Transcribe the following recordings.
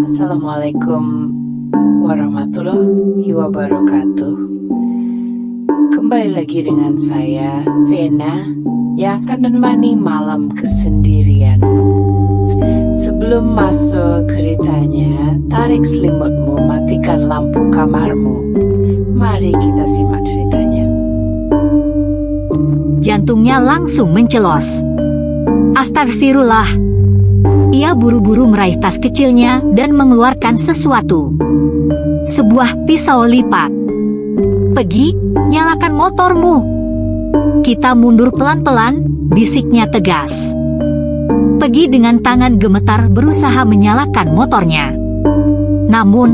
Assalamualaikum warahmatullahi wabarakatuh. Kembali lagi dengan saya, Vena, yang akan menemani malam kesendirian. Sebelum masuk ceritanya, tarik selimutmu, matikan lampu kamarmu. Mari kita simak ceritanya. Jantungnya langsung mencelos. Astagfirullah. Ia buru-buru meraih tas kecilnya dan mengeluarkan sesuatu. Sebuah pisau lipat. "Pergi, nyalakan motormu." "Kita mundur pelan-pelan," bisiknya tegas. Pergi dengan tangan gemetar berusaha menyalakan motornya. Namun,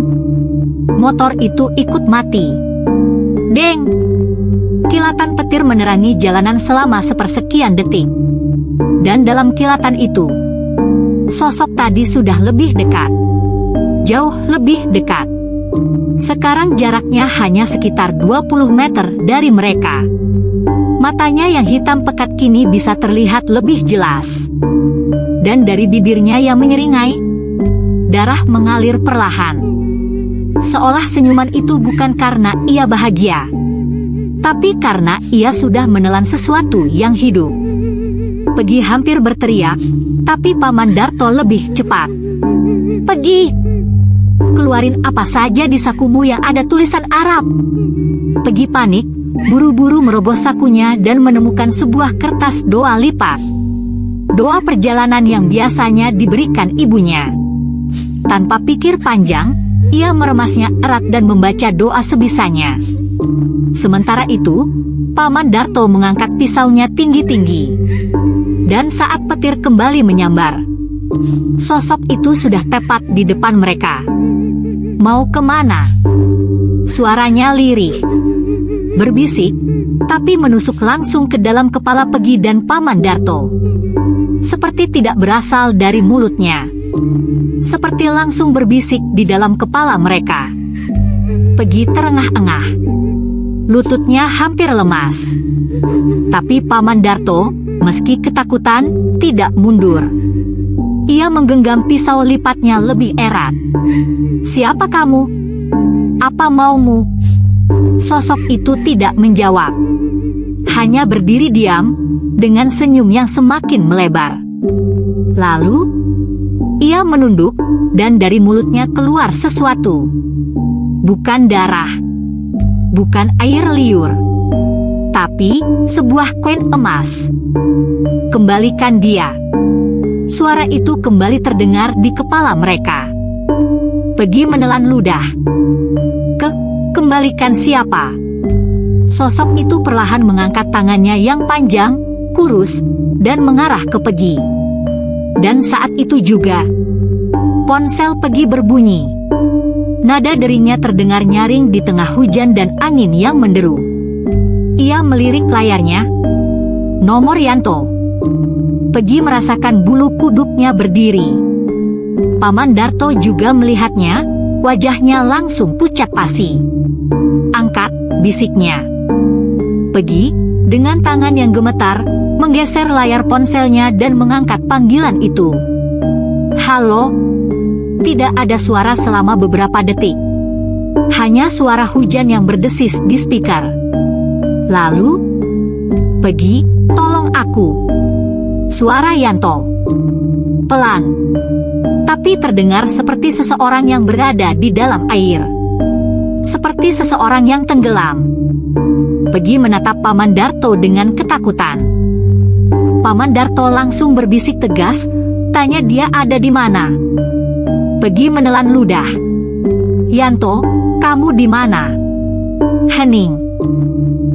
motor itu ikut mati. Deng! Kilatan petir menerangi jalanan selama sepersekian detik. Dan dalam kilatan itu, sosok tadi sudah lebih dekat. Jauh lebih dekat. Sekarang jaraknya hanya sekitar 20 meter dari mereka. Matanya yang hitam pekat kini bisa terlihat lebih jelas. Dan dari bibirnya yang menyeringai, darah mengalir perlahan. Seolah senyuman itu bukan karena ia bahagia, tapi karena ia sudah menelan sesuatu yang hidup. Pergi hampir berteriak, tapi Paman Darto lebih cepat. "Pergi! Keluarin apa saja di sakumu yang ada tulisan Arab." Pergi panik, buru-buru merobos sakunya dan menemukan sebuah kertas doa lipat. Doa perjalanan yang biasanya diberikan ibunya. Tanpa pikir panjang, ia meremasnya erat dan membaca doa sebisanya. Sementara itu, Paman Darto mengangkat pisaunya tinggi-tinggi. Dan saat petir kembali menyambar, sosok itu sudah tepat di depan mereka. "Mau kemana?" Suaranya lirih, berbisik, tapi menusuk langsung ke dalam kepala Pergi dan Paman Darto. Seperti tidak berasal dari mulutnya. Seperti langsung berbisik di dalam kepala mereka. Pergi terengah-engah. Lututnya hampir lemas. Tapi Paman Darto, meski ketakutan, tidak mundur. Ia menggenggam pisau lipatnya lebih erat. "Siapa kamu? Apa maumu?" Sosok itu tidak menjawab. Hanya berdiri diam, dengan senyum yang semakin melebar. Lalu, ia menunduk, dan dari mulutnya keluar sesuatu. Bukan darah. Bukan air liur. Tapi, sebuah koin emas. "Kembalikan dia." Suara itu kembali terdengar di kepala mereka. Pergi menelan ludah. Kembalikan siapa?" Sosok itu perlahan mengangkat tangannya yang panjang, kurus, dan mengarah ke Pergi. Dan saat itu juga, ponsel Pergi berbunyi. Nada deringnya terdengar nyaring di tengah hujan dan angin yang menderu. Ia melirik layarnya. Nomor Yanto. Pergi merasakan bulu kuduknya berdiri. Paman Darto juga melihatnya, wajahnya langsung pucat pasi. "Angkat," bisiknya. Pergi, dengan tangan yang gemetar, menggeser layar ponselnya dan mengangkat panggilan itu. "Halo?" Tidak ada suara selama beberapa detik. Hanya suara hujan yang berdesis di speaker. Lalu, "Pergi, tolong aku." Suara Yanto. Pelan. Tapi terdengar seperti seseorang yang berada di dalam air. Seperti seseorang yang tenggelam. Pergi menatap Paman Darto dengan ketakutan. Paman Darto langsung berbisik tegas, tanya dia ada di mana. Pergi menelan ludah. "Yanto, kamu di mana?" Hening.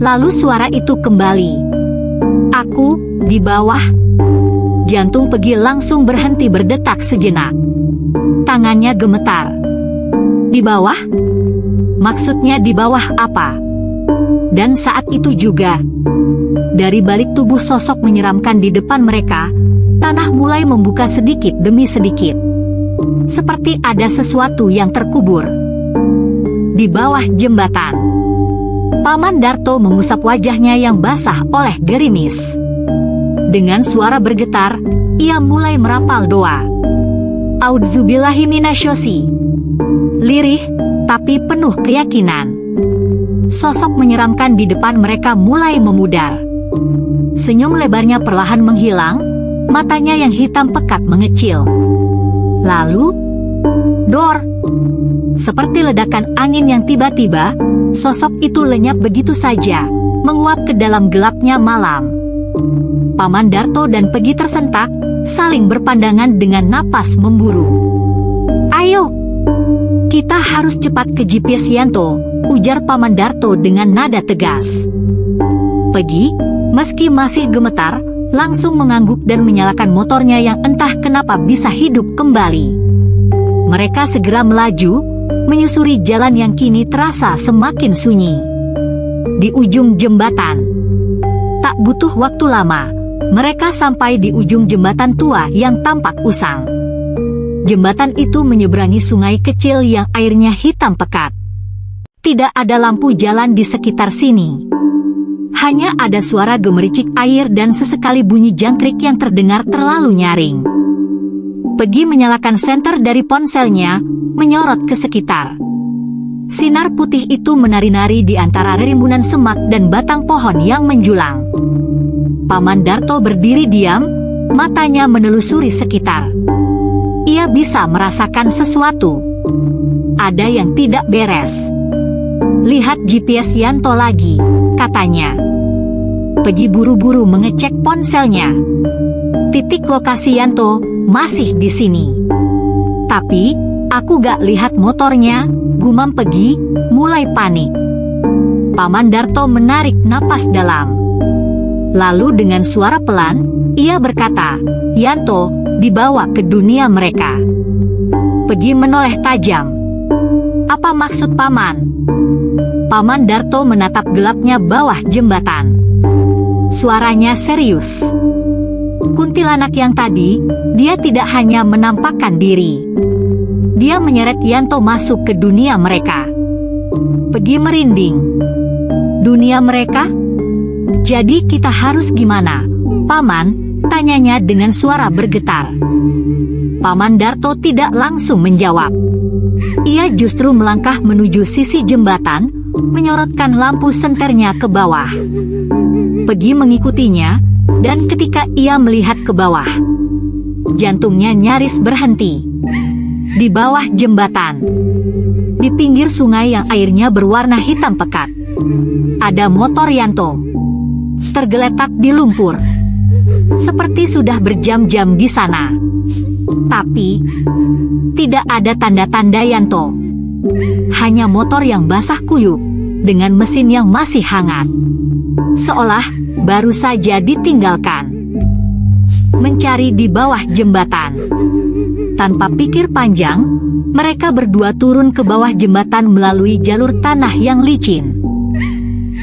Lalu suara itu kembali. "Aku, di bawah." Jantung Pergi langsung berhenti berdetak sejenak. Tangannya gemetar. "Di bawah? Maksudnya di bawah apa?" Dan saat itu juga, dari balik tubuh sosok menyeramkan di depan mereka, tanah mulai membuka sedikit demi sedikit. Seperti ada sesuatu yang terkubur. Di bawah jembatan, Paman Darto mengusap wajahnya yang basah oleh gerimis. Dengan suara bergetar, ia mulai merapal doa. Audzubillahi minasyosi. Lirih, tapi penuh keyakinan. Sosok menyeramkan di depan mereka mulai memudar. Senyum lebarnya perlahan menghilang, matanya yang hitam pekat mengecil. Lalu, dor! Seperti ledakan angin yang tiba-tiba, sosok itu lenyap begitu saja, menguap ke dalam gelapnya malam. Paman Darto dan Pegi tersentak, saling berpandangan dengan napas memburu. Ayo! Kita harus cepat ke GPS Yanto, ujar Paman Darto dengan nada tegas. Pegi, meski masih gemetar, langsung mengangguk dan menyalakan motornya yang entah kenapa bisa hidup kembali. Mereka segera melaju, menyusuri jalan yang kini terasa semakin sunyi. Di ujung jembatan, tak butuh waktu lama, mereka sampai di ujung jembatan tua yang tampak usang. Jembatan itu menyeberangi sungai kecil yang airnya hitam pekat. Tidak ada lampu jalan di sekitar sini. Hanya ada suara gemericik air dan sesekali bunyi jangkrik yang terdengar terlalu nyaring. Pegi menyalakan senter dari ponselnya, menyorot ke sekitar. Sinar putih itu menari-nari di antara rimbunan semak dan batang pohon yang menjulang. Paman Darto berdiri diam, matanya menelusuri sekitar. Ia bisa merasakan sesuatu. Ada yang tidak beres. Lihat GPS Yanto lagi, katanya. Pegi buru-buru mengecek ponselnya. Titik lokasi Yanto masih di sini. Tapi, aku gak lihat motornya, gumam Pegi, mulai panik. Paman Darto menarik napas dalam. Lalu dengan suara pelan, ia berkata, Yanto dibawa ke dunia mereka. Pegi menoleh tajam. Apa maksud paman? Paman Darto menatap gelapnya bawah jembatan. Suaranya serius. Kuntilanak yang tadi, dia tidak hanya menampakkan diri. Dia menyeret Yanto masuk ke dunia mereka. Pegi merinding. Dunia mereka? Jadi kita harus gimana, paman? Tanyanya dengan suara bergetar. Paman Darto tidak langsung menjawab. Ia justru melangkah menuju sisi jembatan, menyorotkan lampu senternya ke bawah. Pegi mengikutinya, dan ketika ia melihat ke bawah, jantungnya nyaris berhenti. Di bawah jembatan, di pinggir sungai yang airnya berwarna hitam pekat, ada motor Yanto, tergeletak di lumpur. Seperti sudah berjam-jam di sana. Tapi, tidak ada tanda-tanda Yanto. Hanya motor yang basah kuyup, dengan mesin yang masih hangat. Seolah baru saja ditinggalkan. Mencari di bawah jembatan. Tanpa pikir panjang, mereka berdua turun ke bawah jembatan melalui jalur tanah yang licin.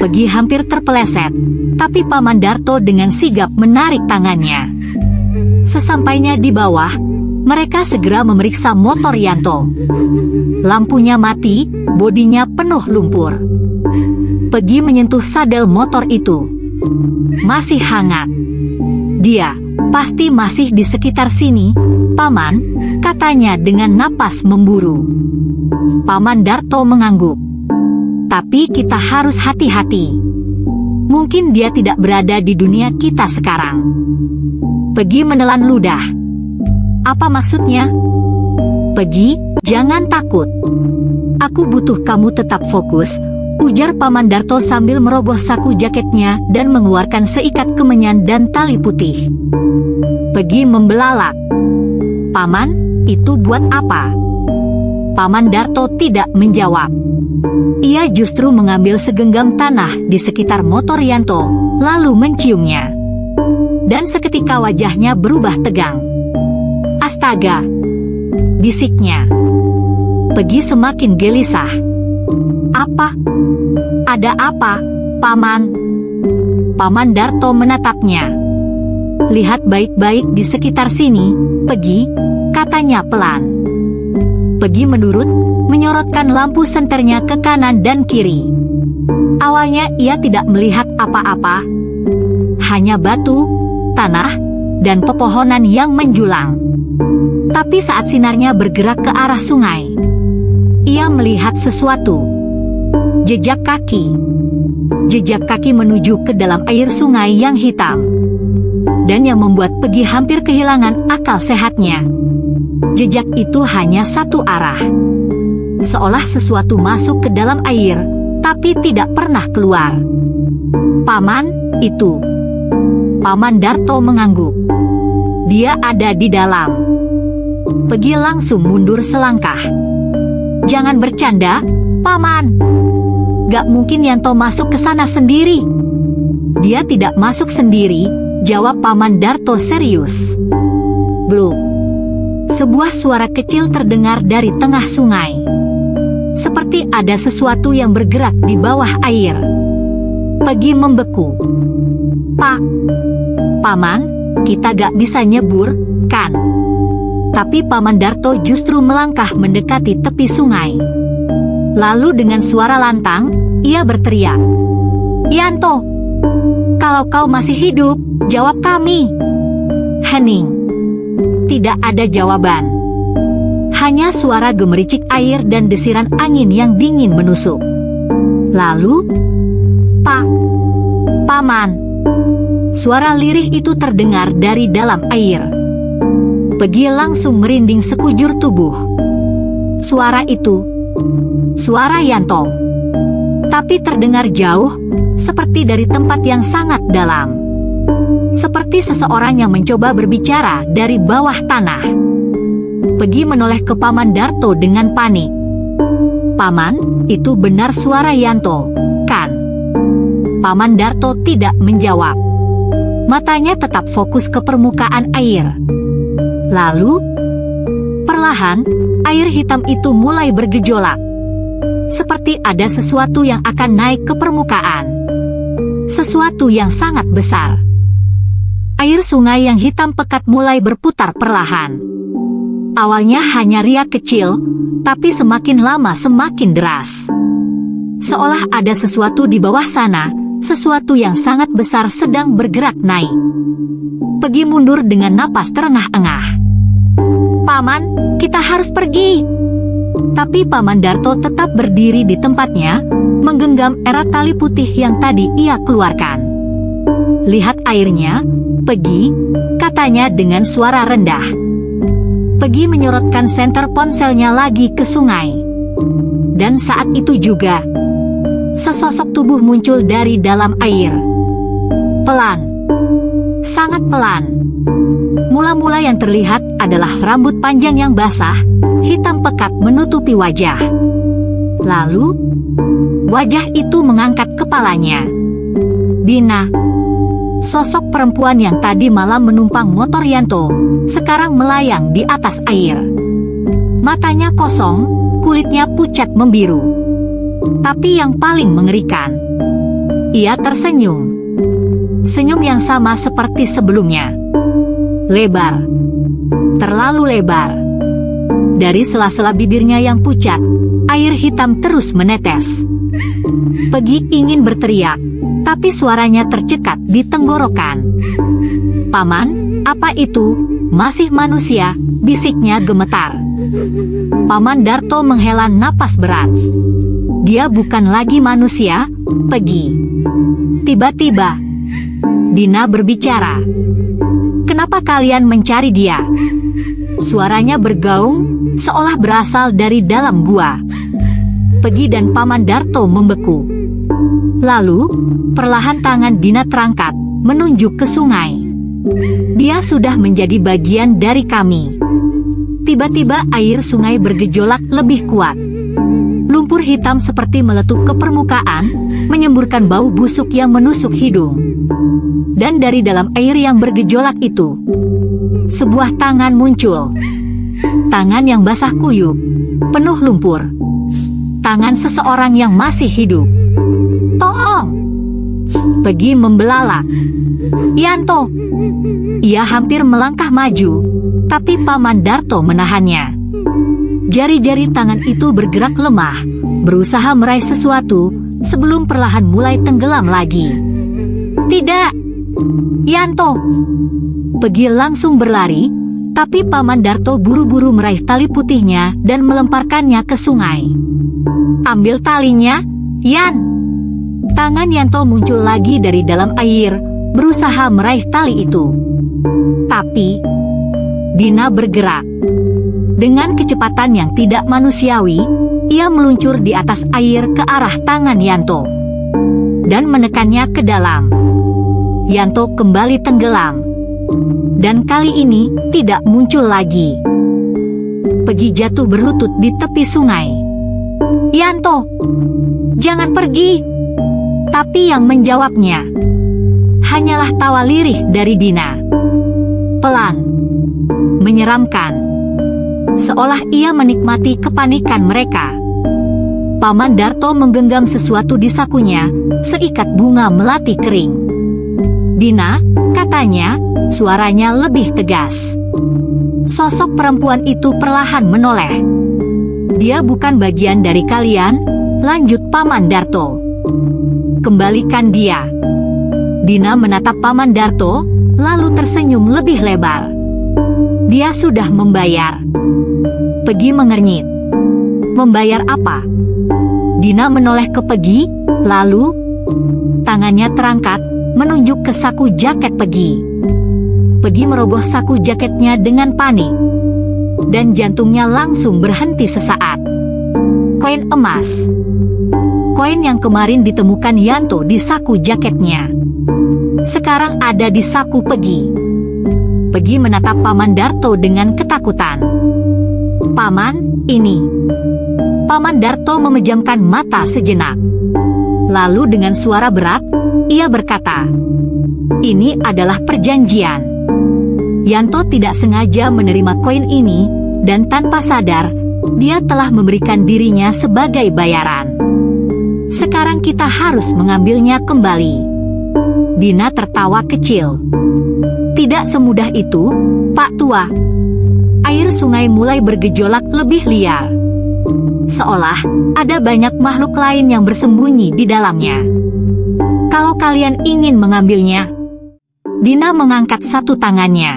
Pegi hampir terpeleset, tapi Paman Darto dengan sigap menarik tangannya. Sesampainya di bawah, mereka segera memeriksa motor Yanto. Lampunya mati, bodinya penuh lumpur. Pegi menyentuh sadel motor itu. Masih hangat. Dia pasti masih di sekitar sini, paman, katanya dengan napas memburu. Paman Darto mengangguk. Tapi kita harus hati-hati. Mungkin dia tidak berada di dunia kita sekarang. Pegi menelan ludah. Apa maksudnya? Pegi, jangan takut. Aku butuh kamu tetap fokus, ujar Paman Darto sambil merogoh saku jaketnya dan mengeluarkan seikat kemenyan dan tali putih. Pegi membelalak. Paman, itu buat apa? Paman Darto tidak menjawab. Ia justru mengambil segenggam tanah di sekitar motor Yanto, lalu menciumnya. Dan seketika wajahnya berubah tegang. Astaga! Bisiknya. Pegi semakin gelisah. Apa? Ada apa, paman? Paman Darto menatapnya. Lihat baik-baik di sekitar sini, Pegi, katanya pelan. Pegi menurut, menyorotkan lampu senternya ke kanan dan kiri. Awalnya ia tidak melihat apa-apa. Hanya batu, tanah, dan pepohonan yang menjulang. Tapi saat sinarnya bergerak ke arah sungai, ia melihat sesuatu. Jejak kaki. Jejak kaki menuju ke dalam air sungai yang hitam. Dan yang membuat Peggy hampir kehilangan akal sehatnya. Jejak itu hanya satu arah. Seolah sesuatu masuk ke dalam air, tapi tidak pernah keluar. Paman, itu. Paman Darto mengangguk. Dia ada di dalam. Peggy langsung mundur selangkah. Jangan bercanda, Paman. Gak mungkin Yanto masuk ke sana sendiri. Dia tidak masuk sendiri, jawab Paman Darto serius. Bluk. Sebuah suara kecil terdengar dari tengah sungai. Seperti ada sesuatu yang bergerak di bawah air. Peggy membeku. Paman, kita gak bisa nyebur, kan? Tapi Paman Darto justru melangkah mendekati tepi sungai. Lalu dengan suara lantang, ia berteriak. Yanto, kalau kau masih hidup, jawab kami. Hening. Tidak ada jawaban. Hanya suara gemericik air dan desiran angin yang dingin menusuk. Lalu, Paman. Suara lirih itu terdengar dari dalam air. Peggy langsung merinding sekujur tubuh. Suara itu, suara Yanto. Tapi terdengar jauh, seperti dari tempat yang sangat dalam. Seperti seseorang yang mencoba berbicara dari bawah tanah. Peggy menoleh ke Paman Darto dengan panik. Paman, itu benar suara Yanto, kan? Paman Darto tidak menjawab. Matanya tetap fokus ke permukaan air. Lalu, perlahan, air hitam itu mulai bergejolak. Seperti ada sesuatu yang akan naik ke permukaan. Sesuatu yang sangat besar. Air sungai yang hitam pekat mulai berputar perlahan. Awalnya hanya riak kecil, tapi semakin lama semakin deras. Seolah ada sesuatu di bawah sana, sesuatu yang sangat besar sedang bergerak naik. Peggy mundur dengan napas terengah-engah. Paman, kita harus pergi. Tapi Paman Darto tetap berdiri di tempatnya, menggenggam erat tali putih yang tadi ia keluarkan. Lihat airnya, Peggy, katanya dengan suara rendah. Peggy menyorotkan senter ponselnya lagi ke sungai. Dan saat itu juga, sesosok tubuh muncul dari dalam air. Pelan. Sangat pelan. Mula-mula yang terlihat adalah rambut panjang yang basah, hitam pekat menutupi wajah. Lalu, wajah itu mengangkat kepalanya. Dina, sosok perempuan yang tadi malam menumpang motor Yanto, sekarang melayang di atas air. Matanya kosong, kulitnya pucat membiru. Tapi yang paling mengerikan, ia tersenyum. Senyum yang sama seperti sebelumnya. Lebar. Terlalu lebar. Dari sela-sela bibirnya yang pucat, air hitam terus menetes. Peggy ingin berteriak, tapi suaranya tercekat di tenggorokan. Paman, apa itu? Masih manusia, bisiknya gemetar. Paman Darto menghela napas berat. Dia bukan lagi manusia, Peggy. Tiba-tiba, Dina berbicara. Kenapa kalian mencari dia? Suaranya bergaung, seolah berasal dari dalam gua. Peggy dan Paman Darto membeku. Lalu, perlahan tangan Dina terangkat, menunjuk ke sungai. Dia sudah menjadi bagian dari kami. Tiba-tiba air sungai bergejolak lebih kuat. Lumpur hitam seperti meletup ke permukaan, menyemburkan bau busuk yang menusuk hidung. Dan dari dalam air yang bergejolak itu, sebuah tangan muncul. Tangan yang basah kuyup, penuh lumpur. Tangan seseorang yang masih hidup. Tolong! Peggy membelalak. Yanto! Ia hampir melangkah maju, tapi Paman Darto menahannya. Jari-jari tangan itu bergerak lemah, berusaha meraih sesuatu, sebelum perlahan mulai tenggelam lagi. Tidak! Yanto! Peggy langsung berlari, Tapi Paman Darto buru-buru meraih tali putihnya dan melemparkannya ke sungai. Ambil talinya, Yan. Tangan Yanto muncul lagi dari dalam air, berusaha meraih tali itu. Tapi Dina bergerak. Dengan kecepatan yang tidak manusiawi, ia meluncur di atas air ke arah tangan Yanto dan menekannya ke dalam. Yanto kembali tenggelam, dan kali ini tidak muncul lagi. Pegi jatuh berlutut di tepi sungai. "Yanto, jangan pergi!" Tapi yang menjawabnya hanyalah tawa lirih dari Dina. Pelan, menyeramkan, seolah ia menikmati kepanikan mereka. Paman Darto menggenggam sesuatu di sakunya, seikat bunga melati kering. "Dina," katanya, suaranya lebih tegas. Sosok perempuan itu perlahan menoleh. "Dia bukan bagian dari kalian," lanjut Paman Darto. "Kembalikan dia." Dina menatap Paman Darto, lalu tersenyum lebih lebar. "Dia sudah membayar." Pegi mengernyit. "Membayar apa?" Dina menoleh ke Pegi, lalu tangannya terangkat, menunjuk ke saku jaket Pegi. Pegi merogoh saku jaketnya dengan panik, dan jantungnya langsung berhenti sesaat. Koin emas. Koin yang kemarin ditemukan Yanto di saku jaketnya, sekarang ada di saku Pegi. Pegi menatap Paman Darto dengan ketakutan. "Paman, ini." Paman Darto memejamkan mata sejenak. Lalu dengan suara berat, ia berkata, "Ini adalah perjanjian." Yanto tidak sengaja menerima koin ini, dan tanpa sadar, dia telah memberikan dirinya sebagai bayaran. Sekarang kita harus mengambilnya kembali. Dina tertawa kecil. "Tidak semudah itu, Pak Tua." Air sungai mulai bergejolak lebih liar, seolah ada banyak makhluk lain yang bersembunyi di dalamnya. "Kalau kalian ingin mengambilnya." Dina mengangkat satu tangannya,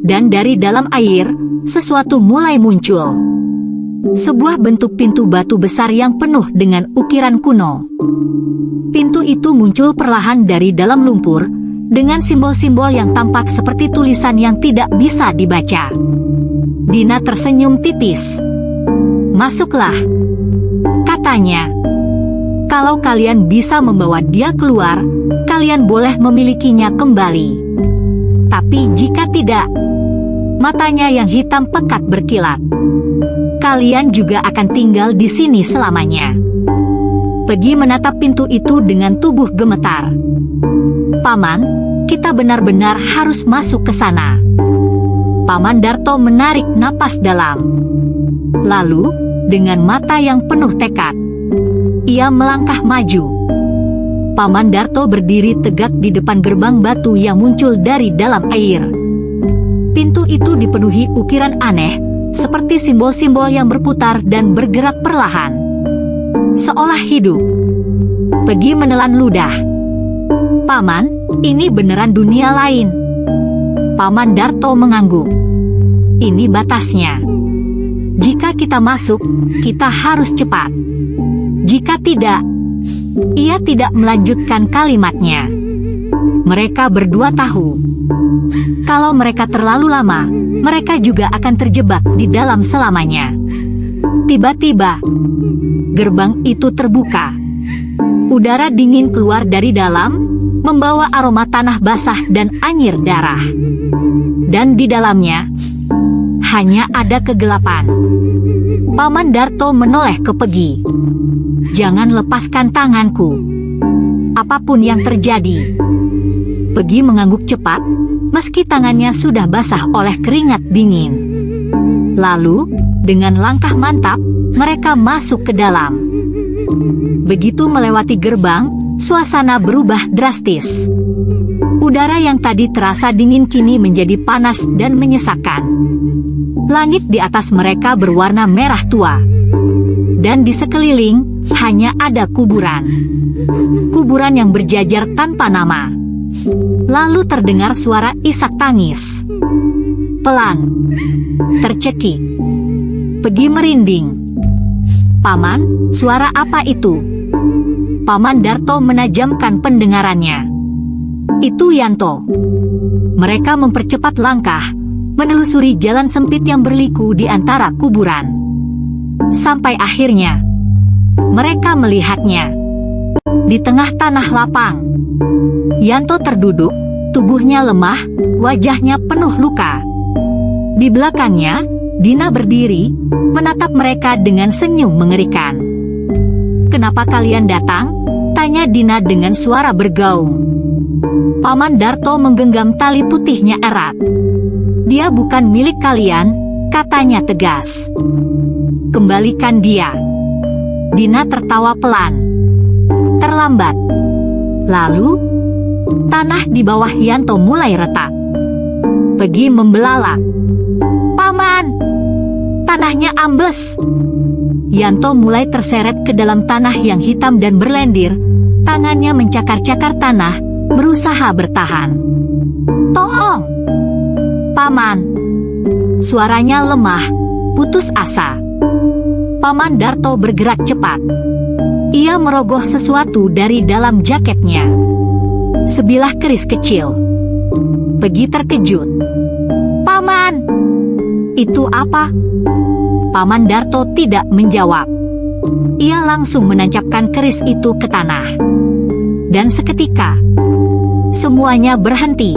dan dari dalam air, sesuatu mulai muncul. Sebuah bentuk pintu batu besar yang penuh dengan ukiran kuno. Pintu itu muncul perlahan dari dalam lumpur, dengan simbol-simbol yang tampak seperti tulisan yang tidak bisa dibaca. Dina tersenyum tipis. "Masuklah," katanya. "Kalau kalian bisa membawa dia keluar, kalian boleh memilikinya kembali. Tapi jika tidak..." Matanya yang hitam pekat berkilat. "Kalian juga akan tinggal di sini selamanya." Pegi menatap pintu itu dengan tubuh gemetar. "Paman, kita benar-benar harus masuk ke sana." Paman Darto menarik napas dalam. Lalu, dengan mata yang penuh tekad, ia melangkah maju. Paman Darto berdiri tegak di depan gerbang batu yang muncul dari dalam air. Pintu itu dipenuhi ukiran aneh, seperti simbol-simbol yang berputar dan bergerak perlahan, seolah hidup. Pegi menelan ludah. "Paman, ini beneran dunia lain." Paman Darto mengangguk. "Ini batasnya. Jika kita masuk, kita harus cepat. Jika tidak..." Ia tidak melanjutkan kalimatnya. Mereka berdua tahu, kalau mereka terlalu lama, mereka juga akan terjebak di dalam selamanya. Tiba-tiba, gerbang itu terbuka. Udara dingin keluar dari dalam, membawa aroma tanah basah dan anyir darah. Dan di dalamnya, hanya ada kegelapan. Paman Darto menoleh ke Pegi. "Jangan lepaskan tanganku. Apapun yang terjadi." Pegi mengangguk cepat, meski tangannya sudah basah oleh keringat dingin. Lalu, dengan langkah mantap, mereka masuk ke dalam. Begitu melewati gerbang, suasana berubah drastis. Udara yang tadi terasa dingin kini menjadi panas dan menyesakkan. Langit di atas mereka berwarna merah tua. Dan di sekeliling, hanya ada kuburan. Kuburan yang berjajar tanpa nama. Lalu terdengar suara isak tangis. pelan, tercekik. Pegi merinding. "Paman, suara apa itu?" Paman Darto menajamkan pendengarannya. "Itu Yanto." Mereka mempercepat langkah, menelusuri jalan sempit yang berliku di antara kuburan. Sampai akhirnya, mereka melihatnya. Di tengah tanah lapang, Yanto terduduk, tubuhnya lemah, wajahnya penuh luka. Di belakangnya, Dina berdiri, menatap mereka dengan senyum mengerikan. "Kenapa kalian datang?" tanya Dina dengan suara bergaung. Paman Darto menggenggam tali putihnya erat. "Dia bukan milik kalian," katanya tegas. "Kembalikan dia." Dina tertawa pelan. Terlambat. Lalu, tanah di bawah Yanto mulai retak. Pegi membelalak. "Paman, tanahnya ambles." Yanto mulai terseret ke dalam tanah yang hitam dan berlendir. Tangannya mencakar-cakar tanah, berusaha bertahan. "Tolong, Paman." Suaranya lemah, putus asa. Paman Darto bergerak cepat. Ia merogoh sesuatu dari dalam jaketnya. Sebilah keris kecil. Pegi terkejut. "Paman, itu apa?" Paman Darto tidak menjawab. Ia langsung menancapkan keris itu ke tanah. Dan seketika, semuanya berhenti.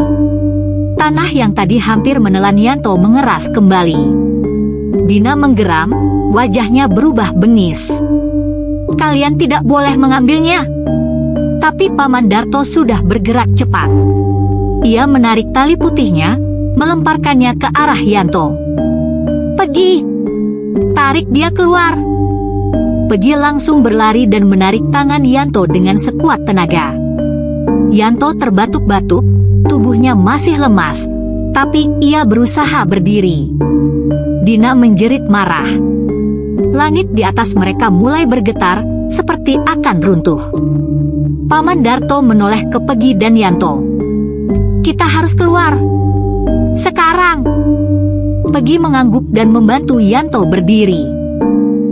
Tanah yang tadi hampir menelan Yanto mengeras kembali. Dina menggeram, wajahnya berubah bengis. "Kalian tidak boleh mengambilnya." Tapi Paman Darto sudah bergerak cepat. Ia menarik tali putihnya, melemparkannya ke arah Yanto. "Pegi, tarik dia keluar." Pegi langsung berlari dan menarik tangan Yanto dengan sekuat tenaga. Yanto terbatuk-batuk, tubuhnya masih lemas, tapi ia berusaha berdiri. Dina menjerit marah. Langit di atas mereka mulai bergetar, seperti akan runtuh. Paman Darto menoleh ke Pegi dan Yanto. "Kita harus keluar. Sekarang." Pegi mengangguk dan membantu Yanto berdiri.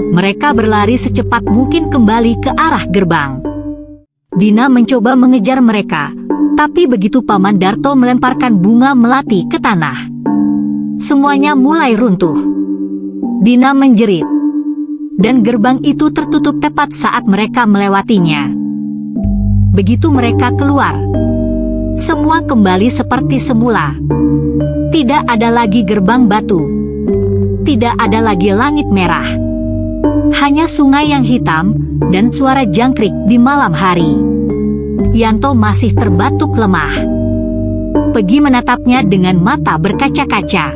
Mereka berlari secepat mungkin kembali ke arah gerbang. Dina mencoba mengejar mereka, tapi begitu Paman Darto melemparkan bunga melati ke tanah, semuanya mulai runtuh. Dina menjerit, dan gerbang itu tertutup tepat saat mereka melewatinya. Begitu mereka keluar, semua kembali seperti semula. Tidak ada lagi gerbang batu. Tidak ada lagi langit merah. Hanya sungai yang hitam dan suara jangkrik di malam hari. Yanto masih terbatuk lemah. Pegi menatapnya dengan mata berkaca-kaca.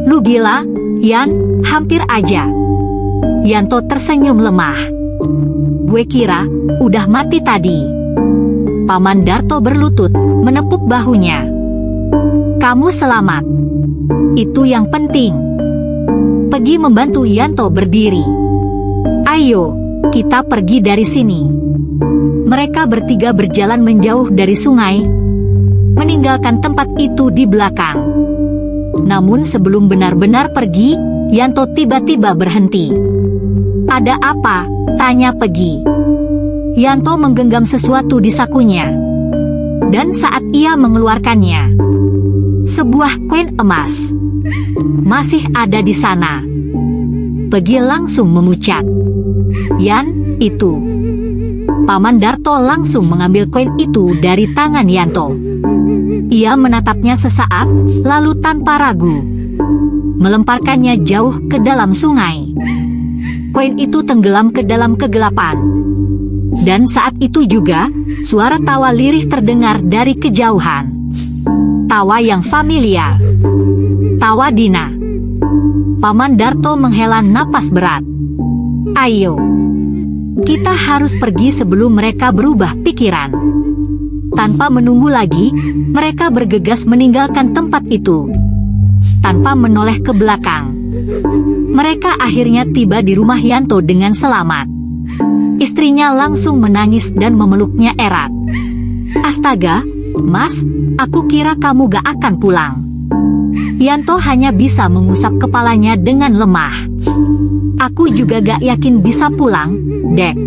"Lu gila, Yan, hampir aja." Yanto tersenyum lemah. "Gue kira udah mati tadi." Paman Darto berlutut, menepuk bahunya. "Kamu selamat. Itu yang penting." Pegi membantu Yanto berdiri. "Ayo, kita pergi dari sini." Mereka bertiga berjalan menjauh dari sungai, meninggalkan tempat itu di belakang. Namun sebelum benar-benar pergi, Yanto tiba-tiba berhenti. "Ada apa?" tanya Pegi. Yanto menggenggam sesuatu di sakunya. Dan saat ia mengeluarkannya, sebuah koin emas masih ada di sana. Pegi langsung memucat. "Yan, itu." Paman Darto langsung mengambil koin itu dari tangan Yanto. Ia menatapnya sesaat, lalu tanpa ragu, melemparkannya jauh ke dalam sungai. Koin itu tenggelam ke dalam kegelapan. Dan saat itu juga, suara tawa lirih terdengar dari kejauhan. Tawa yang familiar. Tawa Dina. Paman Darto menghela napas berat. "Ayo, kita harus pergi sebelum mereka berubah pikiran." Tanpa menunggu lagi, mereka bergegas meninggalkan tempat itu. Tanpa menoleh ke belakang, mereka akhirnya tiba di rumah Yanto dengan selamat. Istrinya langsung menangis dan memeluknya erat. "Astaga, Mas, aku kira kamu gak akan pulang." Yanto hanya bisa mengusap kepalanya dengan lemah. Aku juga gak yakin bisa pulang, Dek.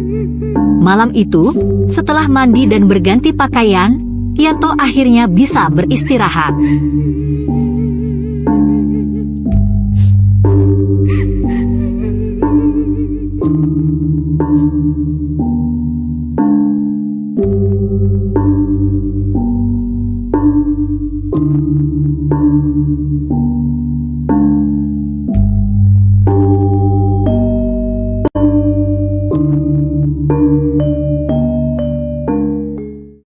Malam itu, setelah mandi dan berganti pakaian, Yanto akhirnya bisa beristirahat.